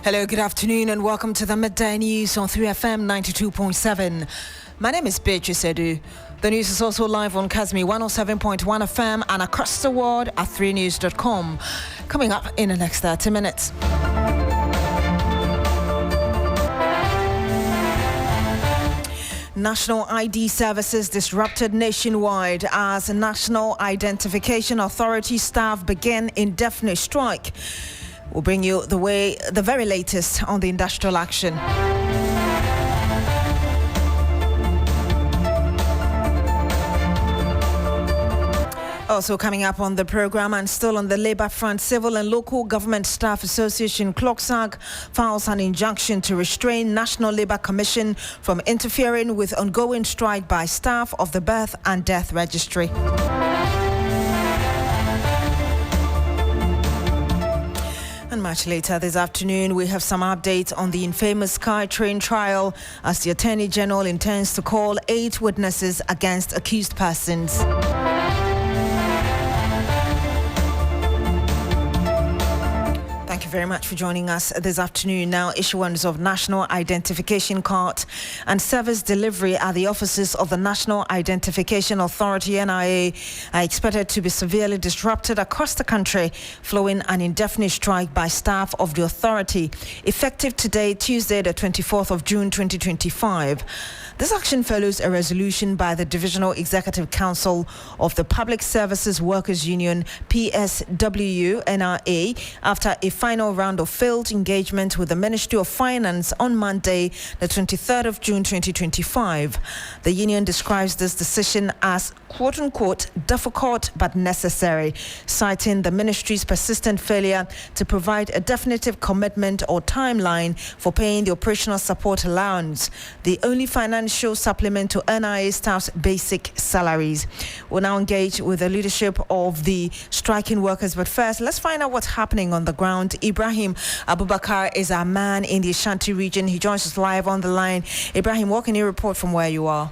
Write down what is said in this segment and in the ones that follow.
Hello, good afternoon, and welcome to the Midday News on 3FM 92.7. My name is Beatrice Adu. The news is also live on Kazmi 107.1 FM and across the world at 3news.com. Coming up in the next 30 minutes. National ID services disrupted nationwide as National Identification Authority staff began indefinite strike. We'll bring you the very latest on the industrial action. Also coming up on the program and still on the labor front, Civil and Local Government Staff Association CLOGSAG files an injunction to restrain National Labour Commission from interfering with ongoing strike by staff of the Birth and Death Registry. And much later this afternoon, we have some updates on the infamous SkyTrain trial as the Attorney General intends to call 8 witnesses against accused persons. Thank you very much for joining us this afternoon. Now, issuance of National Identification Card and service delivery at the offices of the National Identification Authority, NIA, are expected to be severely disrupted across the country, following an indefinite strike by staff of the authority, effective today, Tuesday, the 24th of June, 2025. This action follows a resolution by the Divisional Executive Council of the Public Services Workers Union, PSW, NRA, after a final round of failed engagement with the Ministry of Finance on Monday, the 23rd of June 2025. The union describes this decision as quote-unquote difficult but necessary, citing the ministry's persistent failure to provide a definitive commitment or timeline for paying the operational support allowance, the only financial supplement to NIA staff's basic salaries. We'll now engage with the leadership of the striking workers, but first, let's find out what's happening on the ground. Ibrahim Abubakar is our man in the Ashanti region. He joins us live on the line. Ibrahim, what can you report from where you are?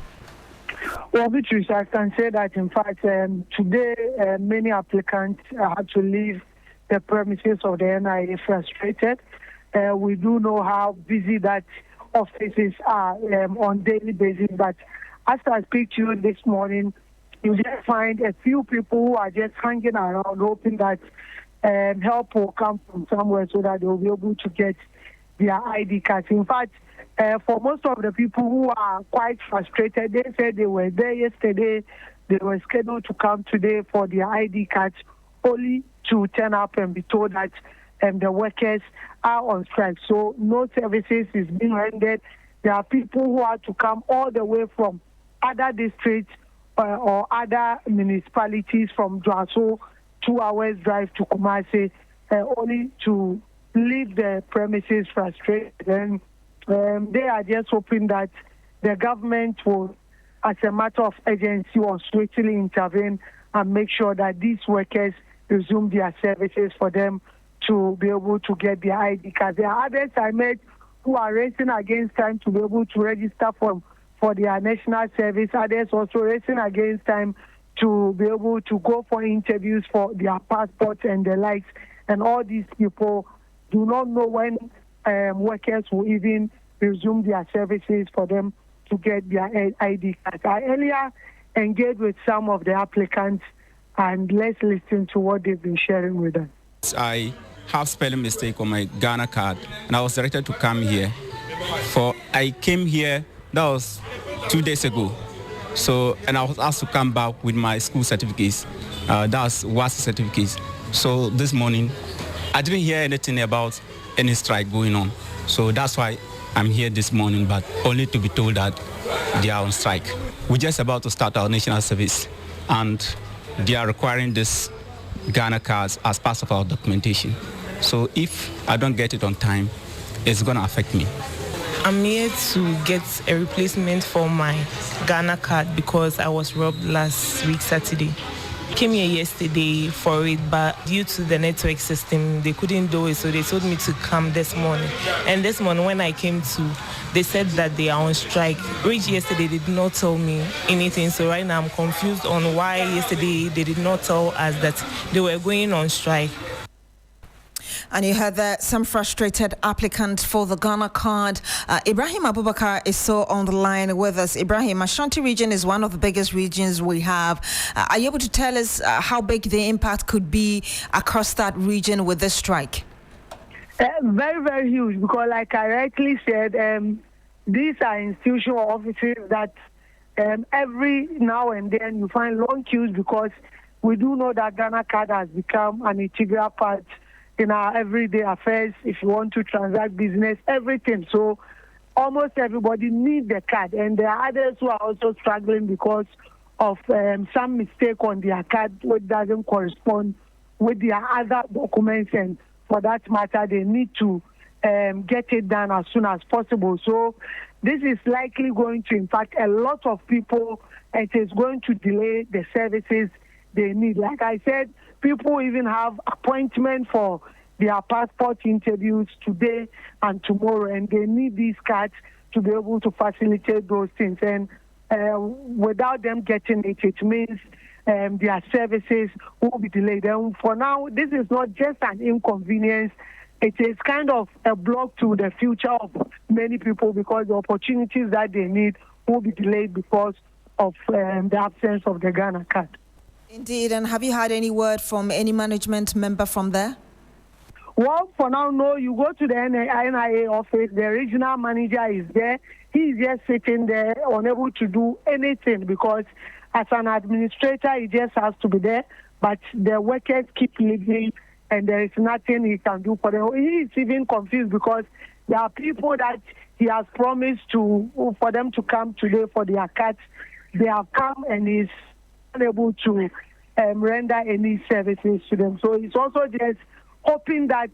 Well, Beatrice, I can say that, in fact, today many applicants had to leave the premises of the NIA frustrated. We do know how busy that offices are on daily basis, but as I speak to you this morning, you just find a few people who are just hanging around, hoping that help will come from somewhere so that they will be able to get their ID cards. In fact, for most of the people who are quite frustrated, they said they were there yesterday, they were scheduled to come today for their ID cards, only to turn up and be told that the workers are on strike. So no services is being rendered. There are people who are to come all the way from other districts or other municipalities from Dwaso, 2 hours drive to Kumasi, only to leave the premises frustrated. And they are just hoping that the government will, as a matter of urgency, or swiftly intervene and make sure that these workers resume their services for them to be able to get their ID cards. There are others I met who are racing against time to be able to register for their national service. Others also racing against time to be able to go for interviews for their passports and the likes. And all these people do not know when workers will even resume their services for them to get their ID cards. I earlier engaged with some of the applicants, and let's listen to what they've been sharing with us. I have spelling mistake on my Ghana card, and I was directed to come here. I came here, that was 2 days ago. So, and I was asked to come back with my school certificates. That's WAS certificates. So this morning, I didn't hear anything about any strike going on. So that's why I'm here this morning, but only to be told that they are on strike. We're just about to start our national service, and they are requiring this Ghana cards as part of our documentation. So if I don't get it on time, it's going to affect me. I'm here to get a replacement for my Ghana card because I was robbed last week, Saturday. Came here yesterday for it, but due to the network system, they couldn't do it, so they told me to come this morning. And this morning when I came to, they said that they are on strike. Which yesterday they did not tell me anything, so right now I'm confused on why yesterday they did not tell us that they were going on strike. And you heard that some frustrated applicants for the Ghana card. Ibrahim Abubakar is so on the line with us. Ibrahim, Ashanti region is one of the biggest regions we have. Are you able to tell us how big the impact could be across that region with this strike? Very, very huge, because like I rightly said, these are institutional offices that every now and then you find long queues, because we do know that Ghana card has become an integral part in our everyday affairs. If you want to transact business, everything. So almost everybody needs the card. And there are others who are also struggling because of some mistake on their card which doesn't correspond with their other documents. And for that matter, they need to get it done as soon as possible. So this is likely going to impact a lot of people. It is going to delay the services they need. Like I said, people even have appointment for their passport interviews today and tomorrow, and they need these cards to be able to facilitate those things. And without them getting it, it means their services will be delayed. And for now, this is not just an inconvenience. It is kind of a block to the future of many people, because the opportunities that they need will be delayed because of the absence of the Ghana card. Indeed. And have you had any word from any management member from there? Well, for now, no. You go to the NIA office, the regional manager is there. He's just sitting there, unable to do anything, because as an administrator, he just has to be there. But the workers keep leaving, and there is nothing he can do for them. He is even confused, because there are people that he has promised for them to come today for their cards. They have come, and he's unable to render any services to them. So he's also just hoping that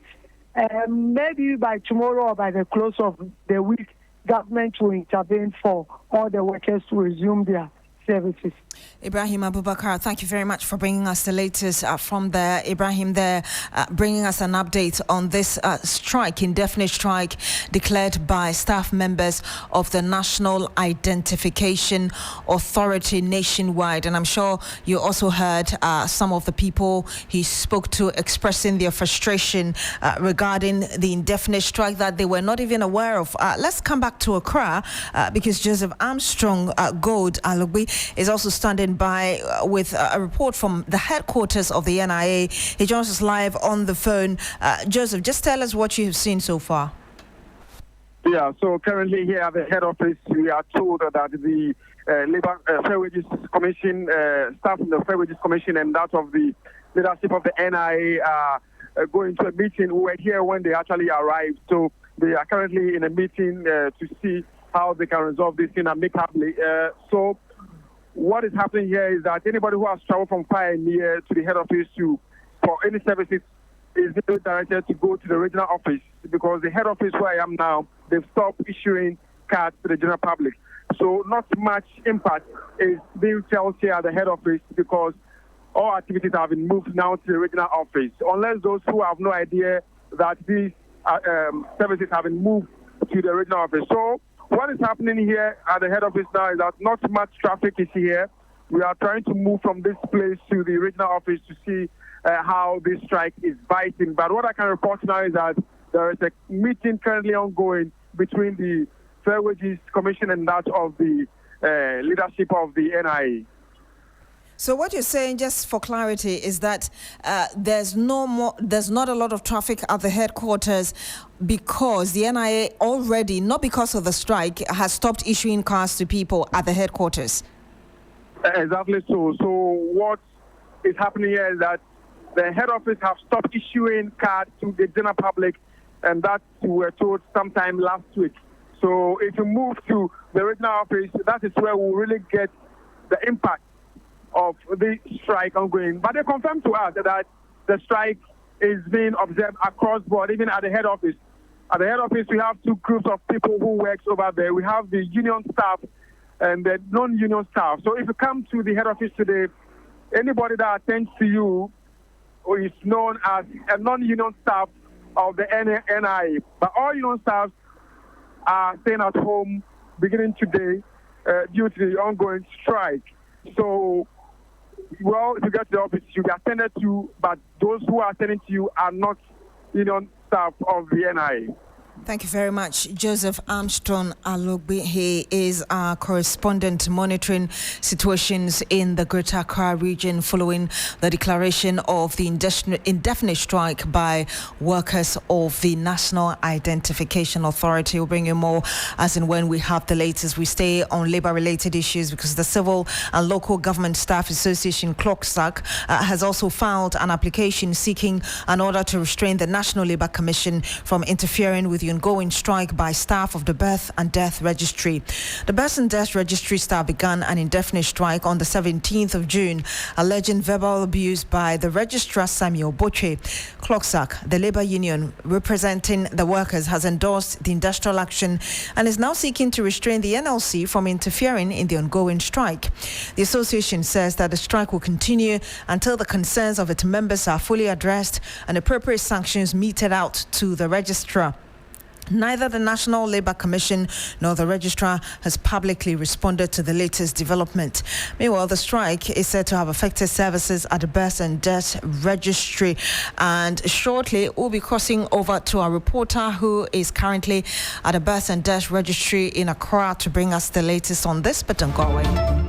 maybe by tomorrow or by the close of the week, government will intervene for all the workers to resume their services. Ibrahim Abubakar, thank you very much for bringing us the latest from there. Ibrahim there bringing us an update on this strike, indefinite strike declared by staff members of the National Identification Authority nationwide. And I'm sure you also heard some of the people he spoke to expressing their frustration regarding the indefinite strike that they were not even aware of. Let's come back to Accra because Joseph Armstrong Gold Alogbe is also standing by with a report from the headquarters of the NIA. He joins us live on the phone. Joseph, just tell us what you have seen so far. Yeah, so currently here at the head office, we are told that the Labour Fair Wages Commission, staff from the Fair Wages Commission and that of the leadership of the NIA are going to a meeting. We were here when they actually arrived, so they are currently in a meeting to see how they can resolve this thing amicably. So what is happening here is that anybody who has traveled from far and near to the head office for any services is directed to go to the regional office, because the head office where I am now, they've stopped issuing cards to the general public. So not much impact is being felt here at the head office, because all activities have been moved now to the regional office, unless those who have no idea that these services have been moved to the regional office. So what is happening here at the head office now is that not much traffic is here. We are trying to move from this place to the regional office to see how this strike is biting. But what I can report now is that there is a meeting currently ongoing between the Fair Wages Commission and that of the leadership of the NIA. So what you're saying, just for clarity, is that there's not a lot of traffic at the headquarters because the NIA already, not because of the strike, has stopped issuing cards to people at the headquarters. Exactly so. So what is happening here is that the head office have stopped issuing cards to the general public, and that we were told sometime last week. So if you move to the regional office, that is where we'll really get the impact of the strike ongoing. But they confirmed to us that the strike is being observed across board, even at the head office. At the head office, we have two groups of people who work over there. We have the union staff and the non-union staff. So if you come to the head office today, anybody that attends to you is known as a non-union staff of the NIA. But all union staff are staying at home beginning today due to the ongoing strike. So, well, if you get to the office, you'll be attended to, but those who are attending to you are not union staff of the NIA. Thank you very much, Joseph Armstrong Alogbe. He is our correspondent monitoring situations in the Greater Accra region following the declaration of the indefinite strike by workers of the National Identification Authority. We'll bring you more as and when we have the latest. We stay on labor-related issues because the Civil and Local Government Staff Association, CLOCSAC, has also filed an application seeking an order to restrain the National Labour Commission from interfering with the ongoing strike by staff of the Birth and Death Registry. The Birth and Death Registry staff began an indefinite strike on the 17th of June, alleging verbal abuse by the registrar Samuel Boche. CLOCSAC, the labour union representing the workers, has endorsed the industrial action and is now seeking to restrain the NLC from interfering in the ongoing strike. The association says that the strike will continue until the concerns of its members are fully addressed and appropriate sanctions meted out to the registrar. Neither the National Labour Commission nor the registrar has publicly responded to the latest development. Meanwhile, the strike is said to have affected services at the Birth and Death Registry. And shortly, we'll be crossing over to our reporter who is currently at the Birth and Death Registry in Accra to bring us the latest on this. But don't go away.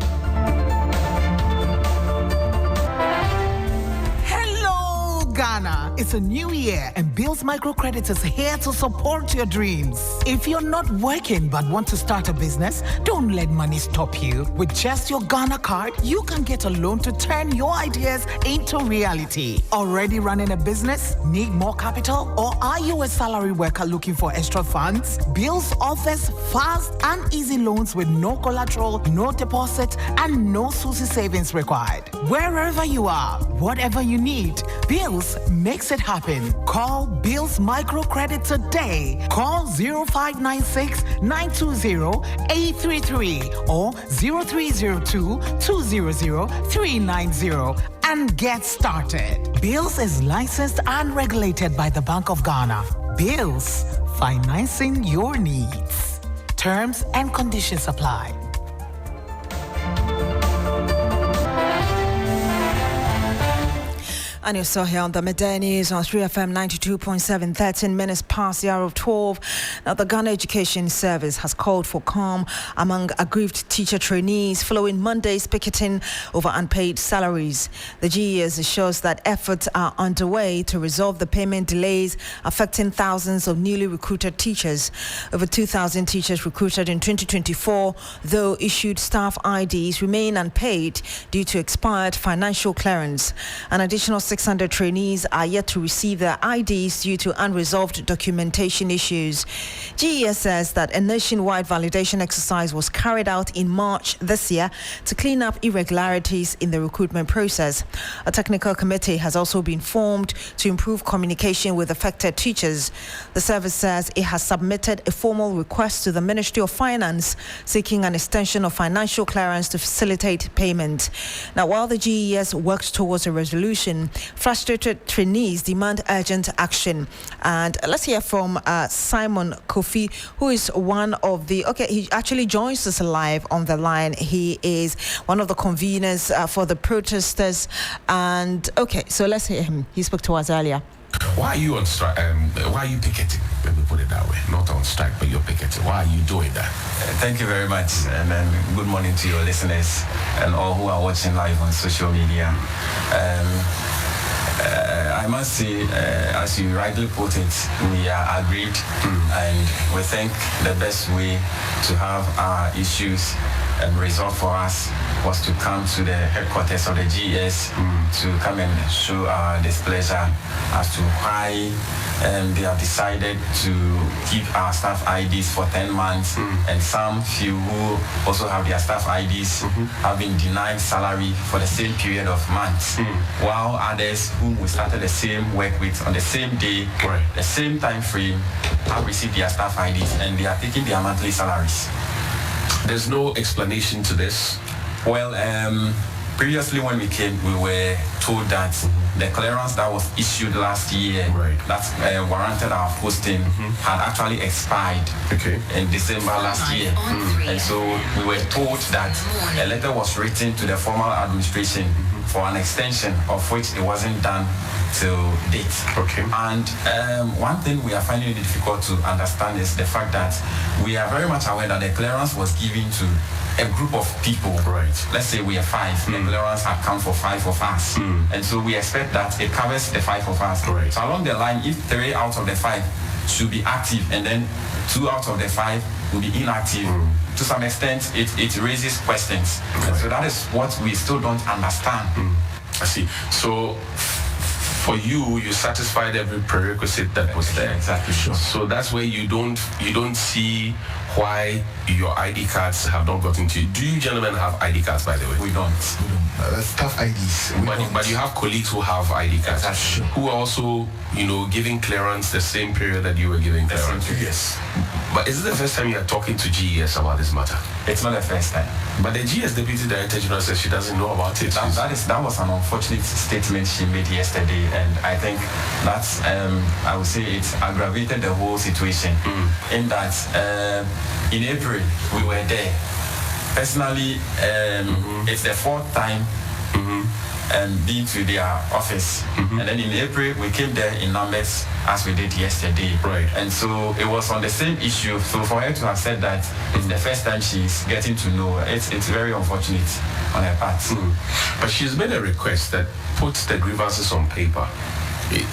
Ghana, it's a new year and Bills Microcredit is here to support your dreams. If you're not working but want to start a business, don't let money stop you. With just your Ghana card, you can get a loan to turn your ideas into reality. Already running a business? Need more capital? Or are you a salary worker looking for extra funds? Bills offers fast and easy loans with no collateral, no deposit, and no SUSI savings required. Wherever you are, whatever you need, Bills makes it happen. Call Bills Microcredit today. Call 0596 920 833 or 0302 200 390 and get started. Bills is licensed and regulated by the Bank of Ghana. Bills, financing your needs. Terms and conditions apply. And you're still here on the Midday News on 3FM 92.7, 13 minutes past the hour of 12. Now, the Ghana Education Service has called for calm among aggrieved teacher trainees following Monday's picketing over unpaid salaries. The GES assures that efforts are underway to resolve the payment delays affecting thousands of newly recruited teachers. Over 2,000 teachers recruited in 2024, though issued staff IDs, remain unpaid due to expired financial clearance. An additional 600 trainees are yet to receive their IDs due to unresolved documentation issues. GES says that a nationwide validation exercise was carried out in March this year to clean up irregularities in the recruitment process. A technical committee has also been formed to improve communication with affected teachers. The service says it has submitted a formal request to the Ministry of Finance seeking an extension of financial clearance to facilitate payment. Now, while the GES works towards a resolution, frustrated trainees demand urgent action. And let's hear from Simon Kofi, who is one of the... Okay, he actually joins us live on the line. He is one of the conveners for the protesters. And, okay, so let's hear him. He spoke to us earlier. Why are you on strike? Why are you picketing? Let me put it that way. Not on strike, but you're picketing. Why are you doing that? Thank you very much, and good morning to your listeners and all who are watching live on social media. I must say, as you rightly put it, we are aggrieved, and we think the best way to have our issues resolved for us was to come to the headquarters of the GES to come and show our displeasure as to why they have decided to keep our staff IDs for 10 months, and some few who also have their staff IDs have been denied salary for the same period of months, while others whom we started the same work with on the same day, the same time frame, have received their staff IDs and they are taking their monthly salaries. There's no explanation to this. Well, previously when we came, we were told that the clearance that was issued last year, that warranted our posting, had actually expired in December last year. And so we were told that a letter was written to the formal administration for an extension, of which it wasn't done till date. Okay. And one thing we are finding it difficult to understand is the fact that we are very much aware that the clearance was given to a group of people. Right. Let's say we are 5. The clearance had come for 5 of us. And so we expect that it covers the 5 of us. Right. So along the line, if 3 out of the 5 should be active and then 2 out of the 5 will be inactive, to some extent it raises questions. Right. So that is what we still don't understand. I see. So for you satisfied every prerequisite that was there. Exactly. Sure. So that's where you don't see why your ID cards have not gotten to you. Do you gentlemen have ID cards, by the way? We don't. That's tough IDs. But you have colleagues who have ID cards, Exactly. who are also, giving clearance the same period that you were giving clearance. Yes. But is it the first time you are talking to GES about this matter? It's not the first time. But the GES Deputy Director General says she doesn't know about it. That was an unfortunate statement she made yesterday, and I think that's I would say it aggravated the whole situation. In that in April we were there. Personally, it's the 4th time being to their office, and then in April we came there in numbers as we did yesterday. Right. And so it was on the same issue. So for her to have said that it's the first time she's getting to know, it's very unfortunate on her part. But she's made a request that puts the grievances on paper.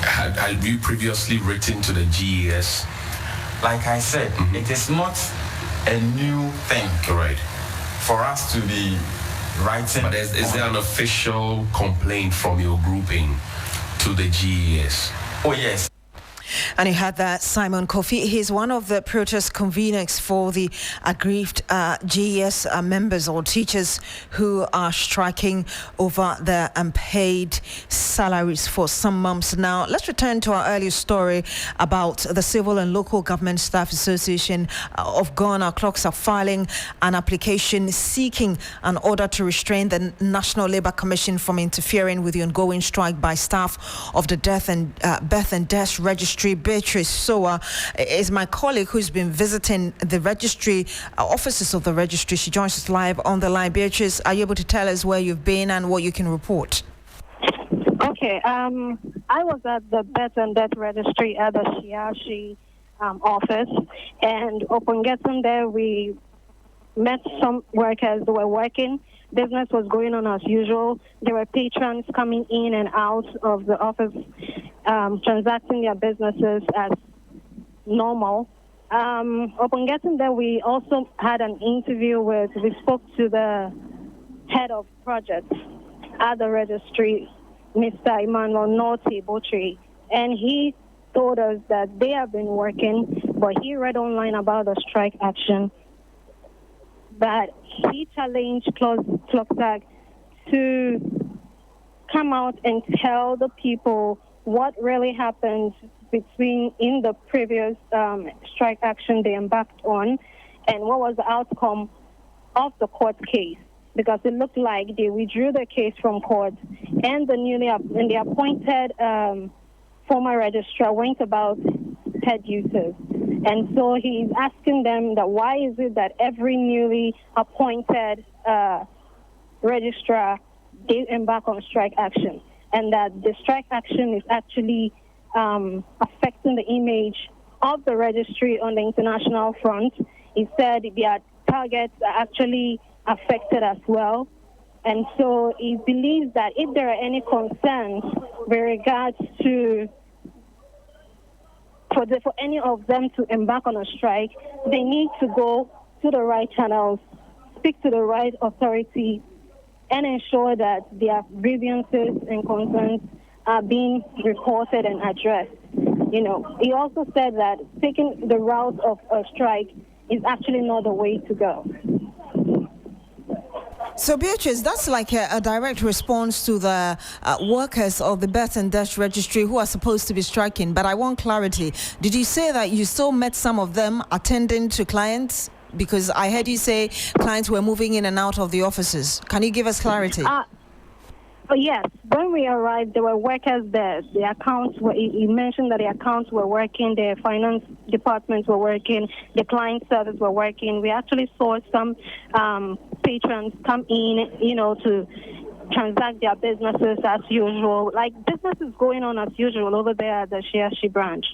Had you previously written to the GES? Like I said, it is not a new thing. Right. For us to be writing. But is there an official complaint from your grouping to the GES? Oh, yes. And you had that Simon Kofi. He's one of the protest conveners for the aggrieved GES members or teachers who are striking over their unpaid salaries for some months now. Let's return to our earlier story about the Civil and Local Government Staff Association of Ghana. Clocks are filing an application seeking an order to restrain the National Labour Commission from interfering with the ongoing strike by staff of the Birth and Death Registry. Beatrice Adu is my colleague who's been visiting the registry, offices of the registry. She joins us live on the line. Beatrice, are you able to tell us where you've been and what you can report? Okay, I was at the Birth and Death Registry at the Shiashi office, and upon getting there, we met some workers who were working. Business was going on as usual. There were patrons coming in and out of the office, transacting their businesses as normal. Upon getting there, we also had an interview we spoke to the head of projects at the registry, Mr. Emmanuel Norte Botri, and he told us that they have been working, but he read online about the strike action, that he challenged Clocksack to come out and tell the people what really happened in the previous strike action they embarked on, and what was the outcome of the court case, because it looked like they withdrew the case from court, and the appointed former registrar went about her duties. And so he's asking them that why is it that every newly appointed registrar, they embark on strike action, and that the strike action is actually affecting the image of the registry on the international front. He said their targets are actually affected as well. And so he believes that if there are any concerns with regards to for any of them to embark on a strike, they need to go to the right channels, speak to the right authority, and ensure that their grievances and concerns are being reported and addressed. He also said that taking the route of a strike is actually not the way to go. So, Beatrice, that's like a direct response to the workers of the Birth and Death Registry who are supposed to be striking. But I want clarity. Did you say that you still met some of them attending to clients? Because I heard you say clients were moving in and out of the offices. Can you give us clarity? Yes. When we arrived, there were workers there. The accounts were, he mentioned that the accounts were working, the finance departments were working, the client service were working. We actually saw some patrons come in, to transact their businesses as usual. Like, business is going on as usual over there at the Shiashi branch.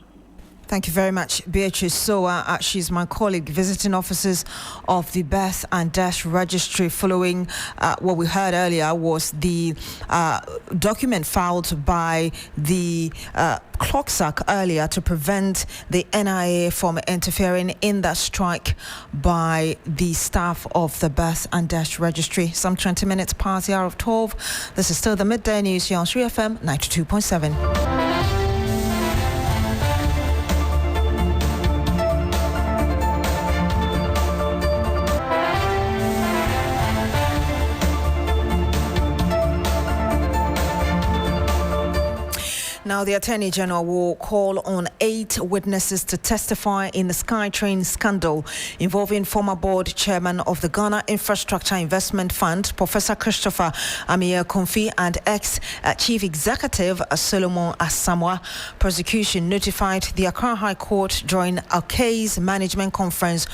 Thank you very much, Beatrice. So she's my colleague, visiting officers of the Birth and Death Registry. Following what we heard earlier was the document filed by the CLOCSAC earlier to prevent the NIA from interfering in that strike by the staff of the Birth and Death Registry. Some 20 minutes past the hour of 12. This is still the midday news here on 3FM 92.7. Now, the Attorney General will call on 8 witnesses to testify in the SkyTrain scandal involving former board chairman of the Ghana Infrastructure Investment Fund, Professor Christopher Amir-Kofi, and ex-Chief Executive Solomon Asamoah. Prosecution notified the Accra High Court during a case management conference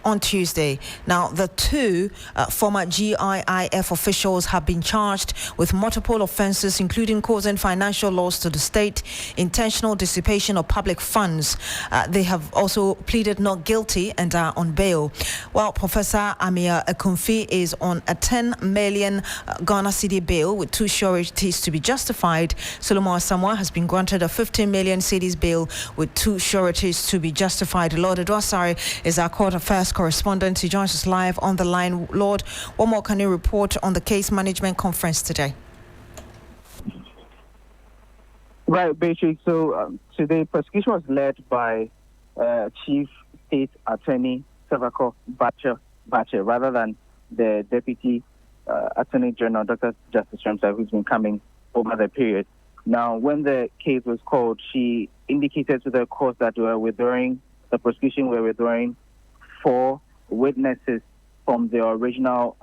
on Tuesday. Now, the 2 former GIIF officials have been charged with multiple offences, including causing financial loss to the state, intentional dissipation of public funds. They have also pleaded not guilty and are on bail. While Professor Amir-Kofi is on a 10 million Ghana cedi bail with 2 sureties to be justified, Solomon Asamoah has been granted a 15 million cedis bail with 2 sureties to be justified. Lord Edwasari is our court affairs correspondent. He joins us live on the line. Lord, what more can you report on the case management conference today? Right, Beatrice. So today, prosecution was led by Chief State Attorney Sevako Bache, rather than the Deputy Attorney General, Dr. Justice Ramsay, who's been coming over the period. Now, when the case was called, she indicated to the court that we were withdrawing, the prosecution were withdrawing 4 witnesses from the original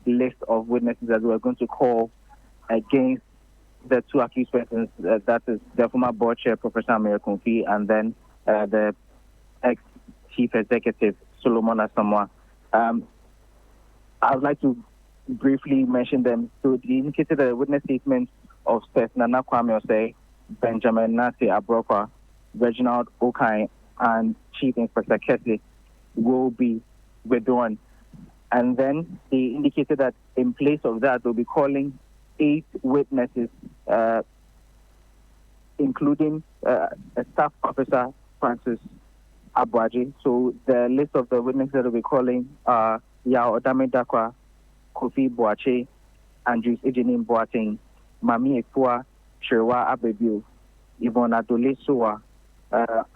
list of witnesses that we were going to call against the 2 accused persons. That is the former board chair, Professor Amir-Kofi, and then the ex-chief executive, Solomon Asamoah. I would like to briefly mention them. So they indicated the witness statements of Seth Nana Kwame Osei, Benjamin Nasi Abrokwa, Reginald Okai, and Chief Inspector Kessie will be withdrawn. And then they indicated that in place of that, they'll be calling 8 witnesses, including a staff officer, Francis Abuaji. So the list of the witnesses that they'll be calling are Yao Odame Dakwa, Kofi Boache, Andrews Ejenim Boateng, Mami Efua, Shirwa Abebio, Yvonne Adole Soa,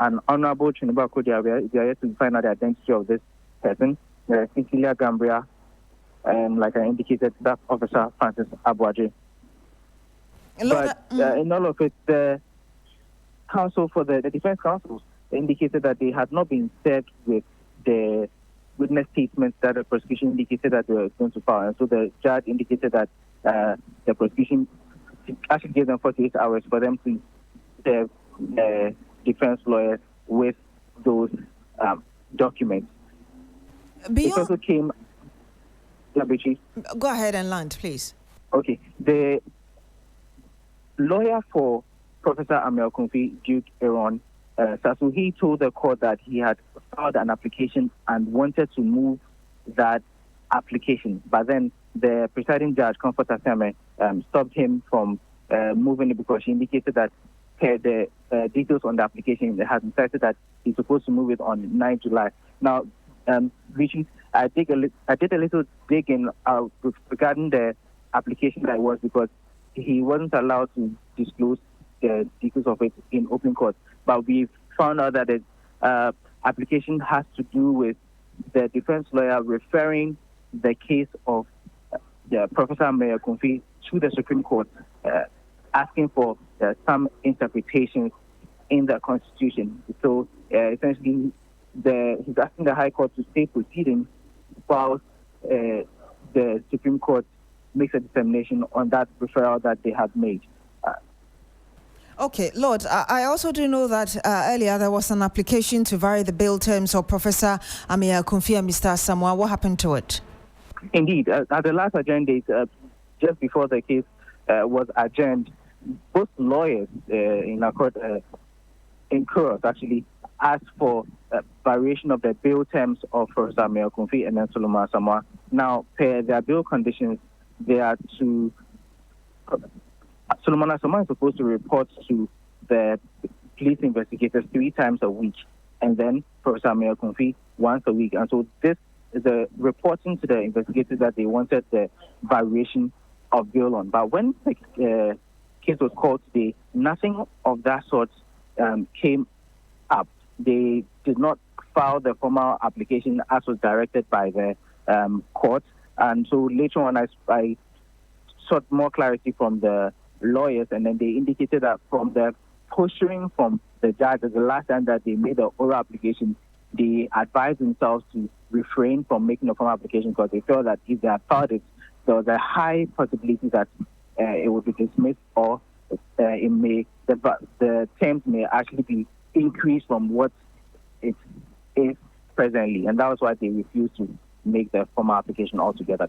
and Honorable Chiniba Kodia. We are yet to find out the identity of this person. Cecilia Gambria, and like I indicated, Staff Officer Francis Abuaji. But in all of it, the counsel for the defense counsels indicated that they had not been served with the witness statements that the prosecution indicated that they were going to file. And so the judge indicated that the prosecution actually gave them 48 hours for them to serve the defense lawyers with those documents. It also came... Go ahead and land, please. Okay. The lawyer for Professor Amir-Kofi, Duke Aaron Sasu, he told the court that he had filed an application and wanted to move that application. But then the presiding judge, Comfort Asame, stopped him from moving it because she indicated that the details on the application has decided that he's supposed to move it on 9 July. Now, I did a little digging regarding the application that was, because he wasn't allowed to disclose the details of it in open court. But we found out that the application has to do with the defense lawyer referring the case of Professor Amir-Kofi to the Supreme Court, asking for some interpretations in the Constitution. So essentially, he's asking the High Court to stay proceedings while the Supreme Court makes a determination on that referral that they have made. Okay, Lord, I also do know that earlier there was an application to vary the bail terms of Professor Amir-Kofi and Mr. Asamoah. What happened to it? Indeed. At the last adjourned date, just before the case was adjourned, both lawyers in a court in Kuros actually asked for variation of the bail terms of Professor Amelia Okunfi and then Solomon Asamoah. Now, per their bail conditions, they are to Solomon Asamoah is supposed to report to the police investigators 3 times a week, and then Professor Amelia Okunfi once a week. And so this is the reporting to the investigators that they wanted the variation of bail on. But when the case was called today, nothing of that sort came up. They did not file the formal application as was directed by the court. And so later on, I sought more clarity from the lawyers, and then they indicated that from the posturing from the judge, the last time that they made the oral application, they advised themselves to refrain from making a formal application because they felt that if they had filed it, there was a high possibility that it would be dismissed, or the terms may actually be increased from what it is presently, and that was why they refused to make the formal application altogether.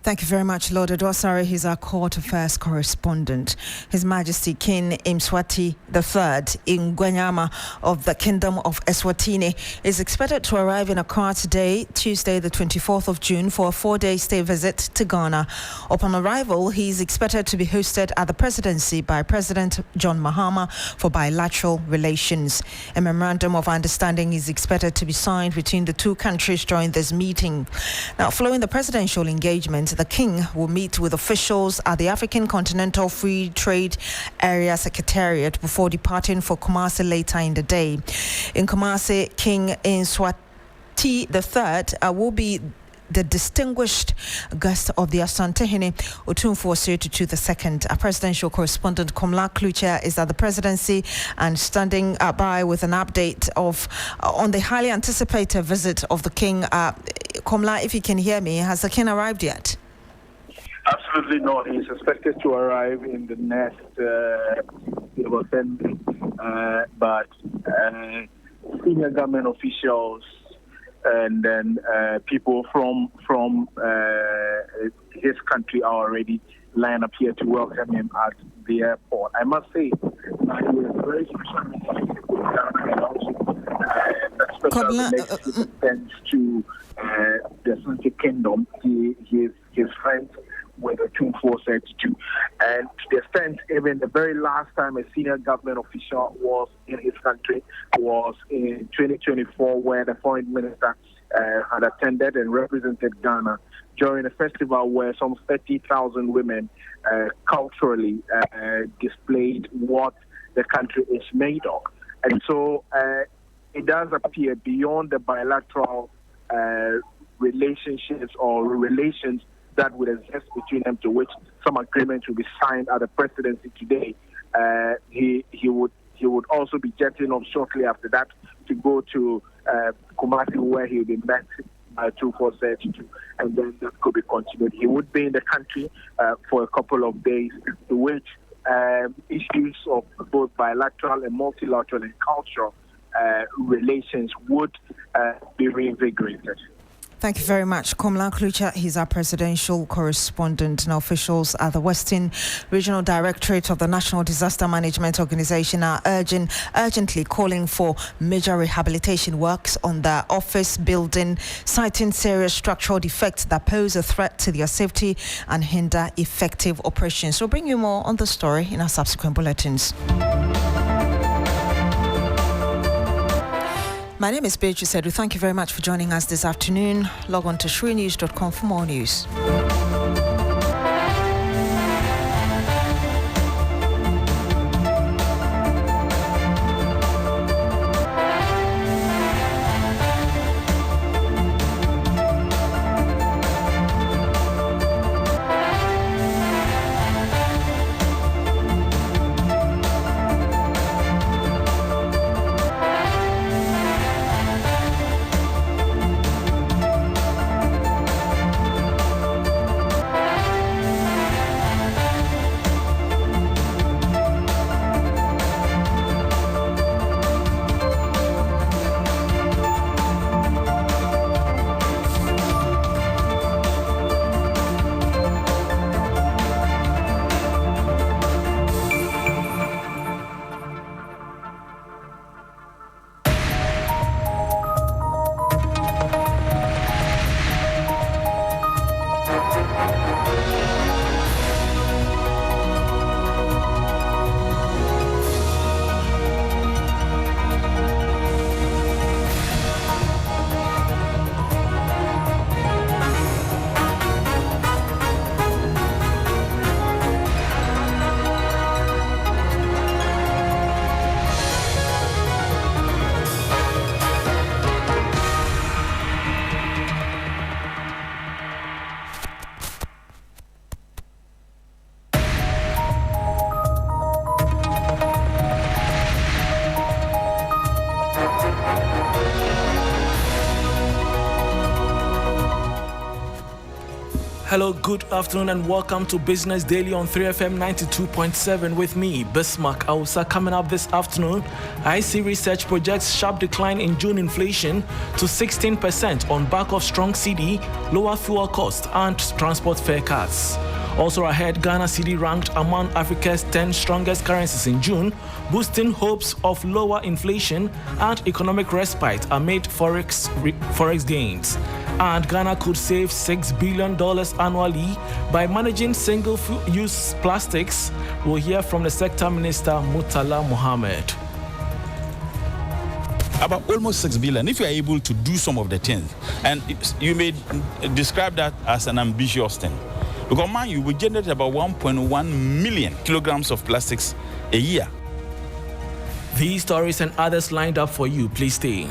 Thank you very much, Lord Adwasare. He's our court affairs correspondent. His Majesty King Mswati III in Guanyama of the Kingdom of Eswatini is expected to arrive in Accra today, Tuesday the 24th of June, for a 4-day stay visit to Ghana. Upon arrival, he is expected to be hosted at the presidency by President John Mahama for bilateral relations. A memorandum of understanding is expected to be signed between the two countries during this meeting. Now, following the presidential engagement, the King will meet with officials at the African Continental Free Trade Area Secretariat before departing for Kumasi later in the day. In Kumasi, King Mswati III will be the distinguished guest of the Asantehene Otumfuo Tutu II. Our presidential correspondent Komla Klucha is at the presidency and standing by with an update on the highly anticipated visit of the King. Komla, if you can hear me, has the King arrived yet? Absolutely not. He's expected to arrive in the next 10 minutes. But senior government officials and then people from his country are already lined up here to welcome him at the airport. I must say that he is very special and also special thanks to the Asante Kingdom. His friends with the 2432. And to the extent, even the very last time a senior government official was in his country was in 2024, where the foreign minister had attended and represented Ghana during a festival where some 30,000 women culturally displayed what the country is made of. And so it does appear beyond the bilateral relationships or relations that would exist between them, to which some agreement will be signed at the presidency today. He would also be jetting off shortly after that to go to Kumasi, where he will be met by 2432, and then that could be continued. He would be in the country for a couple of days, to which issues of both bilateral and multilateral and cultural relations would be reinvigorated. Thank you very much, Komla Klucha. He's our presidential correspondent. Now, officials at the Western Regional Directorate of the National Disaster Management Organization are urgently calling for major rehabilitation works on the office building, citing serious structural defects that pose a threat to their safety and hinder effective operations. We'll bring you more on the story in our subsequent bulletins. My name is Beatrice Adu. Thank you very much for joining us this afternoon. Log on to shrinews.com for more news. Hello, good afternoon and welcome to Business Daily on 3FM 92.7 with me, Bismarck Ausa. Coming up this afternoon, IC Research projects sharp decline in June inflation to 16% on back of strong CD, lower fuel cost and transport fare cuts. Also ahead, Ghana cedi ranked among Africa's 10 strongest currencies in June, boosting hopes of lower inflation and economic respite amid forex gains. And Ghana could save $6 billion annually by managing single-use plastics. We'll hear from the Sector Minister, Murtala Mohammed. About almost 6 billion, if you are able to do some of the things. And you may describe that as an ambitious thing. Because man, you will generate about 1.1 million kilograms of plastics a year. These stories and others lined up for you. Please stay.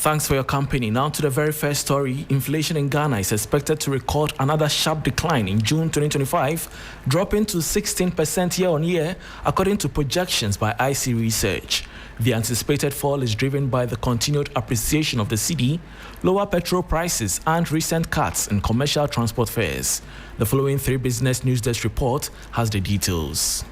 Thanks for your company. Now to the very first story. Inflation in Ghana is expected to record another sharp decline in June 2025, dropping to 16% year-on-year, according to projections by IC Research. The anticipated fall is driven by the continued appreciation of the cedi, lower petrol prices, and recent cuts in commercial transport fares. The following 3 Business News Desk report has the details.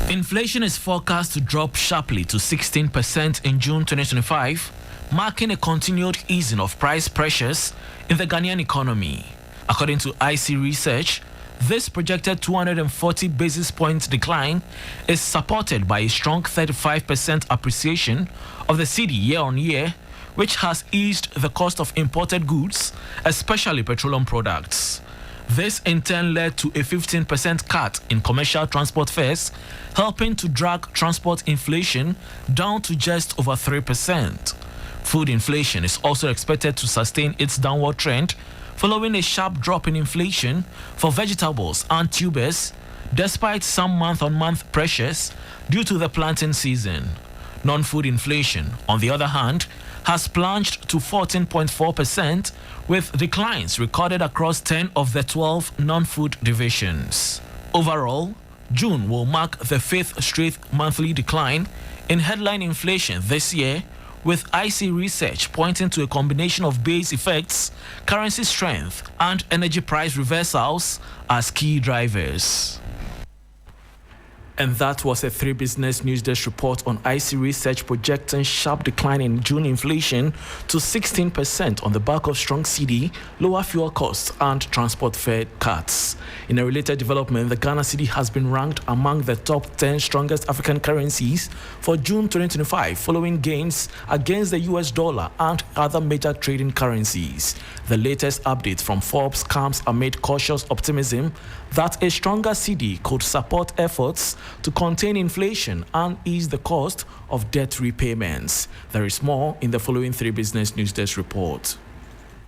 Inflation is forecast to drop sharply to 16% in June 2025, marking a continued easing of price pressures in the Ghanaian economy. According to IC Research, this projected 240 basis points decline is supported by a strong 35% appreciation of the cedi year-on-year, which has eased the cost of imported goods, especially petroleum products. This in turn led to a 15% cut in commercial transport fares, helping to drag transport inflation down to just over 3%. Food inflation is also expected to sustain its downward trend, following a sharp drop in inflation for vegetables and tubers, despite some month-on-month pressures due to the planting season. Non-food inflation, on the other hand, has plunged to 14.4%, with declines recorded across 10 of the 12 non-food divisions. Overall, June will mark the 5th straight monthly decline in headline inflation this year, with IC Research pointing to a combination of base effects, currency strength, and energy price reversals as key drivers. And that was a 3 Business News Desk report on IC Research projecting sharp decline in June inflation to 16% on the back of strong cedi, lower fuel costs, and transport fare cuts. In a related development, the Ghana cedi has been ranked among the top 10 strongest African currencies for June 2025, following gains against the US dollar and other major trading currencies. The latest update from Forbes comes amid cautious optimism that a stronger cedi could support efforts to contain inflation and ease the cost of debt repayments. There is more in the following 3 Business News Desk report.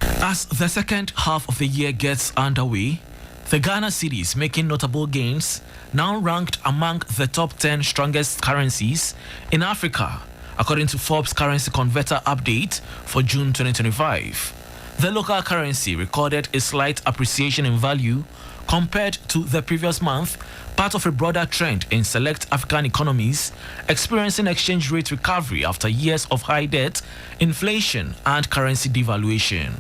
As the second half of the year gets underway, the Ghana cedi is making notable gains, now ranked among the top 10 strongest currencies in Africa, according to Forbes Currency Converter update for June 2025. The local currency recorded a slight appreciation in value compared to the previous month, part of a broader trend in select African economies experiencing exchange rate recovery after years of high debt, inflation, and currency devaluation.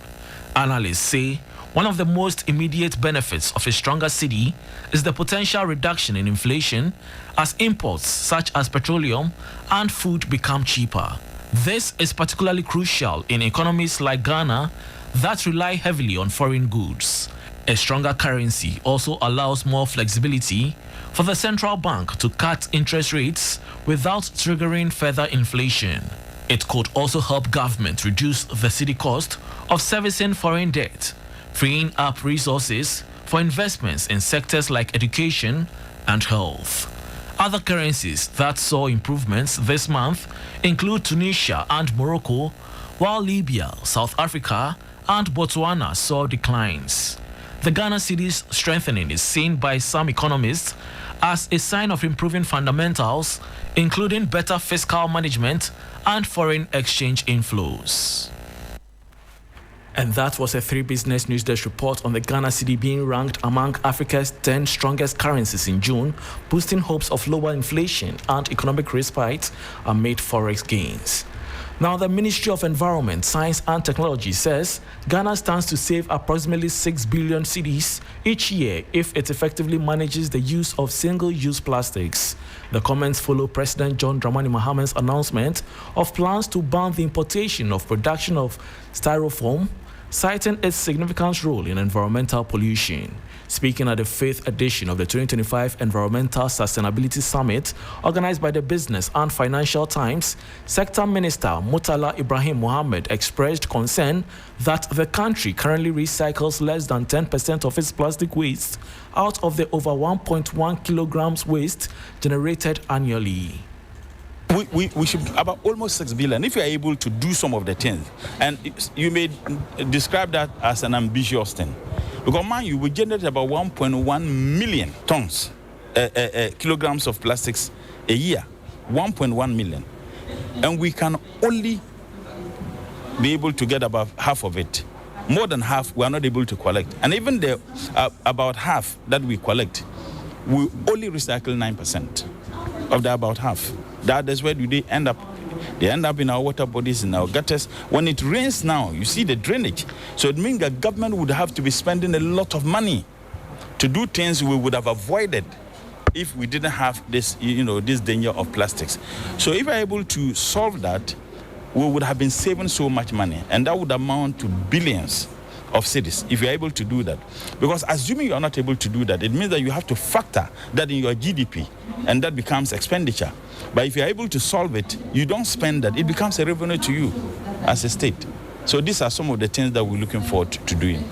Analysts say one of the most immediate benefits of a stronger cedi is the potential reduction in inflation as imports such as petroleum and food become cheaper. This is particularly crucial in economies like Ghana that rely heavily on foreign goods. A stronger currency also allows more flexibility for the central bank to cut interest rates without triggering further inflation. It could also help government reduce the cedi cost of servicing foreign debt, freeing up resources for investments in sectors like education and health. Other currencies that saw improvements this month include Tunisia and Morocco, while Libya, South Africa, and Botswana saw declines. The Ghana cedi's strengthening is seen by some economists as a sign of improving fundamentals, including better fiscal management and foreign exchange inflows. And that was a 3 Business News Desk report on the Ghana cedi being ranked among Africa's 10 strongest currencies in June, boosting hopes of lower inflation and economic respite amid forex gains. Now, the Ministry of Environment, Science and Technology says Ghana stands to save approximately 6 billion cedis each year if it effectively manages the use of single-use plastics. The comments follow President John Dramani Mahaman's announcement of plans to ban the importation of production of styrofoam, citing its significant role in environmental pollution. Speaking at the 5th edition of the 2025 Environmental Sustainability Summit, organized by the Business and Financial Times, Sector Minister Murtala Ibrahim Mohammed expressed concern that the country currently recycles less than 10% of its plastic waste out of the over 1.1 kilograms waste generated annually. We should about almost 6 billion if you are able to do some of the things. And you may describe that as an ambitious thing. Because man, you will generate about 1.1 million tons, kilograms of plastics a year. 1.1 million. And we can only be able to get about half of it. More than half, we are not able to collect. And even the about half that we collect, we only recycle 9% of the about half. That is where do they end up? They end up in our water bodies, in our gutters. When it rains now, you see the drainage. So it means that government would have to be spending a lot of money to do things we would have avoided if we didn't have this, this danger of plastics. So if we're able to solve that, we would have been saving so much money, and that would amount to billions of cities if you're able to do that. Because assuming you're not able to do that, it means that you have to factor that in your GDP, and that becomes expenditure. But if you're able to solve it, you don't spend that. It becomes a revenue to you as a state. So these are some of the things that we're looking forward to doing.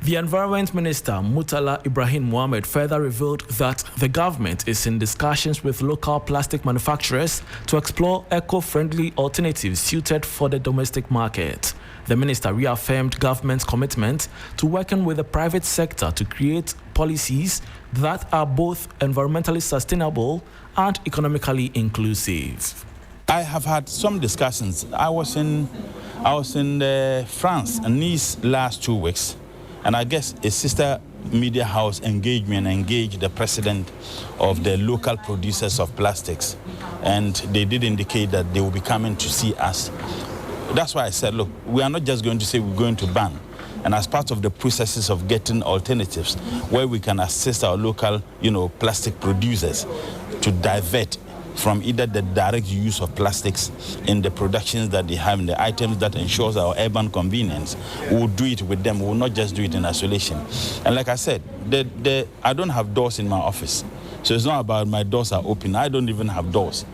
The Environment Minister, Murtala Ibrahim Mohammed, further revealed that the government is in discussions with local plastic manufacturers to explore eco-friendly alternatives suited for the domestic market. The minister reaffirmed government's commitment to working with the private sector to create policies that are both environmentally sustainable and economically inclusive. I have had some discussions. I was in France and Nice last 2 weeks. And I guess a sister media house engaged the president of the local producers of plastics. And they did indicate that they will be coming to see us. That's why I said, look, we are not just going to say we're going to ban. And as part of the processes of getting alternatives, where we can assist our local, plastic producers to divert from either the direct use of plastics in the productions that they have, in the items that ensures our urban convenience. We will do it with them. We will not just do it in isolation. And like I said, I don't have doors in my office. So it's not about my doors are open. I don't even have doors.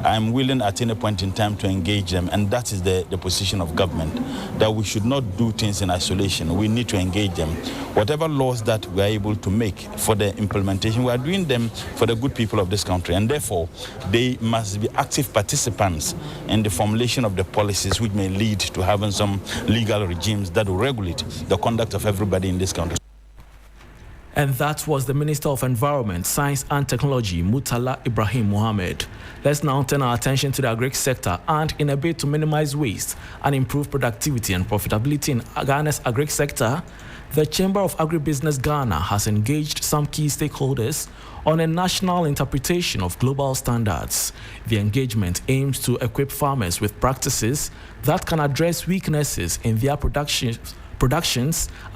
I'm willing at any point in time to engage them, and that is the position of government, that we should not do things in isolation. We need to engage them. Whatever laws that we are able to make for the implementation, we are doing them for the good people of this country, and therefore they must be active participants in the formulation of the policies which may lead to having some legal regimes that will regulate the conduct of everybody in this country. And that was the Minister of Environment, Science and Technology, Murtala Ibrahim Mohammed. Let's now turn our attention to the agri sector, and in a bid to minimize waste and improve productivity and profitability in Ghana's agri sector, the Chamber of Agribusiness Ghana has engaged some key stakeholders on a national interpretation of global standards. The engagement aims to equip farmers with practices that can address weaknesses in their productions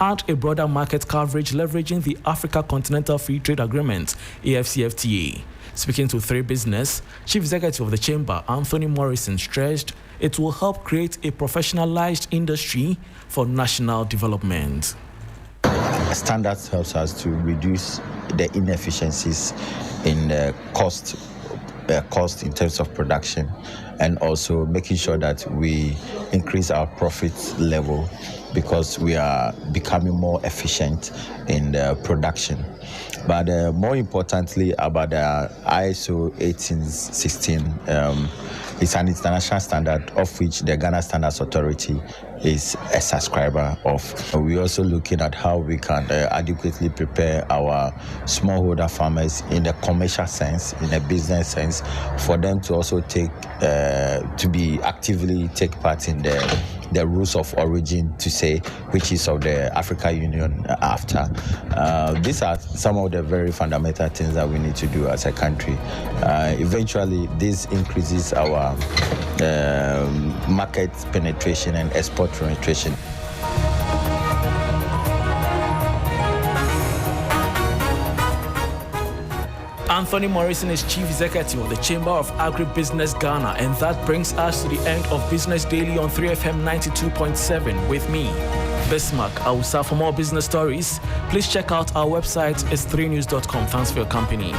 and a broader market coverage leveraging the Africa Continental Free Trade Agreement, AFCFTA. Speaking to 3 Business, Chief Executive of the Chamber, Anthony Morrison, stressed it will help create a professionalized industry for national development. Standards helps us to reduce the inefficiencies in cost in terms of production, and also making sure that we increase our profit level because we are becoming more efficient in the production. But more importantly, about the ISO 1816, it's an international standard of which the Ghana Standards Authority is a subscriber of. We're also looking at how we can adequately prepare our smallholder farmers in the commercial sense, in a business sense, for them to also actively take part in the rules of origin, to say, which is of the Africa Union after. These are some of the very fundamental things that we need to do as a country. Eventually, this increases our market penetration and export penetration. Anthony Morrison is Chief Executive of the Chamber of Agribusiness Ghana, and that brings us to the end of Business Daily on 3FM 92.7 with me, Bismarck Awusa. For more business stories, please check out our website, is3news.com. Thanks for your company.